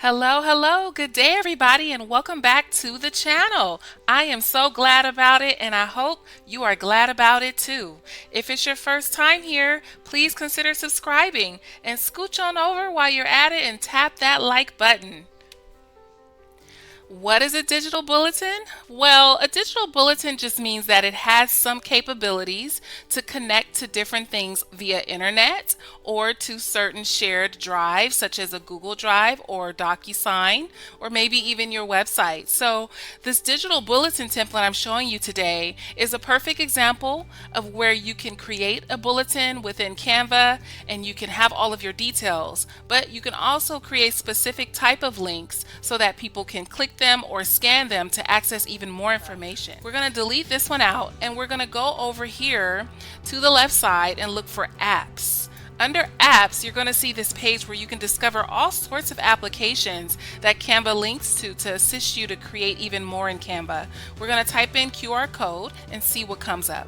Hello, hello. Good day, everybody, and welcome back to the channel. I am so glad about it, and I hope you are glad about it too. If it's your first time here, please consider subscribing and scooch on over while you're at it and tap that like button. What is a digital bulletin? Well, a digital bulletin just means that it has some capabilities to connect to different things via internet or to certain shared drives such as a Google Drive or DocuSign or maybe even your website. So this digital bulletin template I'm showing you today is a perfect example of where you can create a bulletin within Canva and you can have all of your details, but you can also create specific type of links so that people can click them or scan them to access even more information. We're going to delete this one out and we're going to go over here to the left side and look for apps. Under apps, you're going to see this page where you can discover all sorts of applications that Canva links to assist you to create even more in Canva. We're going to type in QR code and see what comes up.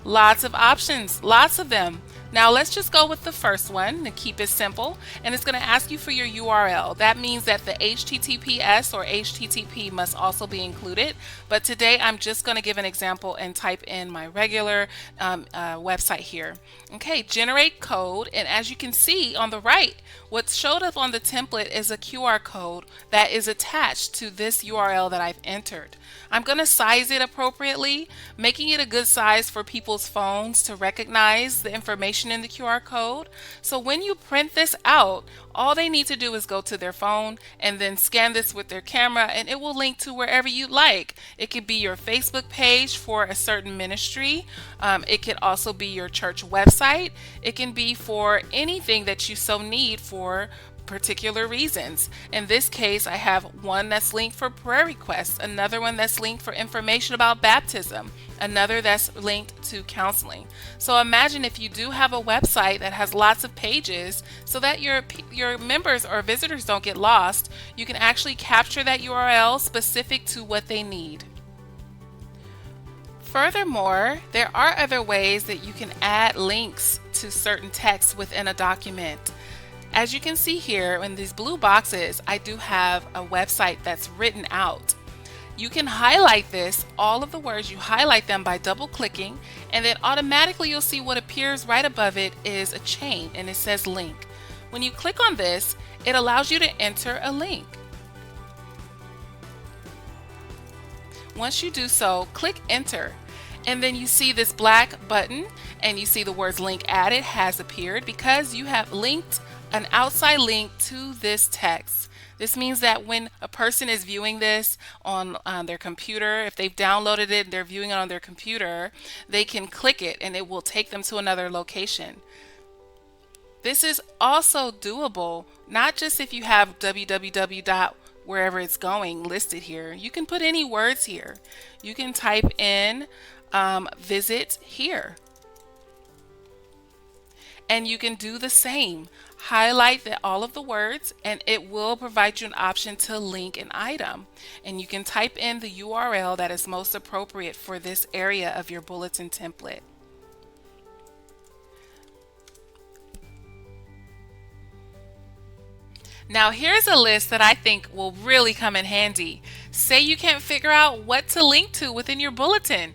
Lots of options, lots of them. Now let's just go with the first one to keep it simple, and it's going to ask you for your URL. That means that the HTTPS or HTTP must also be included, but today I'm just going to give an example and type in my regular website here. Okay, generate code, and as you can see on the right, what showed up on the template is a QR code that is attached to this URL that I've entered. I'm going to size it appropriately, making it a good size for people's phones to recognize the information in the QR code. So when you print this out, all they need to do is go to their phone and then scan this with their camera and it will link to wherever you like. It could be your Facebook page for a certain ministry. It could also be your church website. It can be for anything that you so need for particular reasons. In this case, I have one that's linked for prayer requests, another one that's linked for information about baptism, another that's linked to counseling. So imagine if you do have a website that has lots of pages so that your members or visitors don't get lost, you can actually capture that URL specific to what they need. Furthermore, there are other ways that you can add links to certain text within a document. As you can see here in these blue boxes, I do have a website that's written out. You can highlight this, all of the words, you highlight them by double clicking, and then automatically you'll see what appears right above it is a chain and it says link. When you click on this, it allows you to enter a link. Once you do so, click enter. And then you see this black button and you see the words link added has appeared because you have linked an outside link to this text. This means that when a person is viewing this on their computer, if they've downloaded it and they're viewing it on their computer, they can click it and it will take them to another location. This is also doable, not just if you have www. Wherever it's going listed here. You can put any words here. You can type in visit here. And you can do the same. Highlight all of the words and it will provide you an option to link an item. And you can type in the URL that is most appropriate for this area of your bulletin template. Now here's a list that I think will really come in handy. Say you can't figure out what to link to within your bulletin.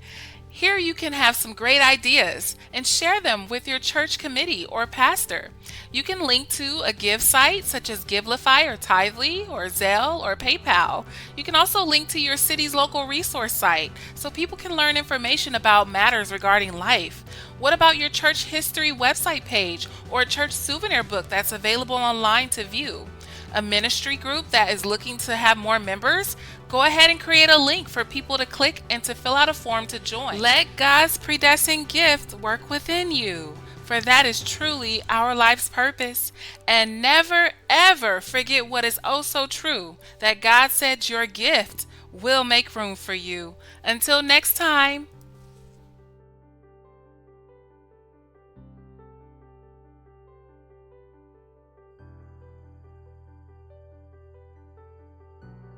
Here you can have some great ideas and share them with your church committee or pastor. You can link to a give site such as Givelify or Tithely or Zelle or PayPal. You can also link to your city's local resource site so people can learn information about matters regarding life. What about your church history website page or a church souvenir book that's available online to view? A ministry group that is looking to have more members? Go ahead and create a link for people to click and to fill out a form to join. Let God's predestined gift work within you, for that is truly our life's purpose. And never ever forget what is oh so true, that God said your gift will make room for you. Until next time.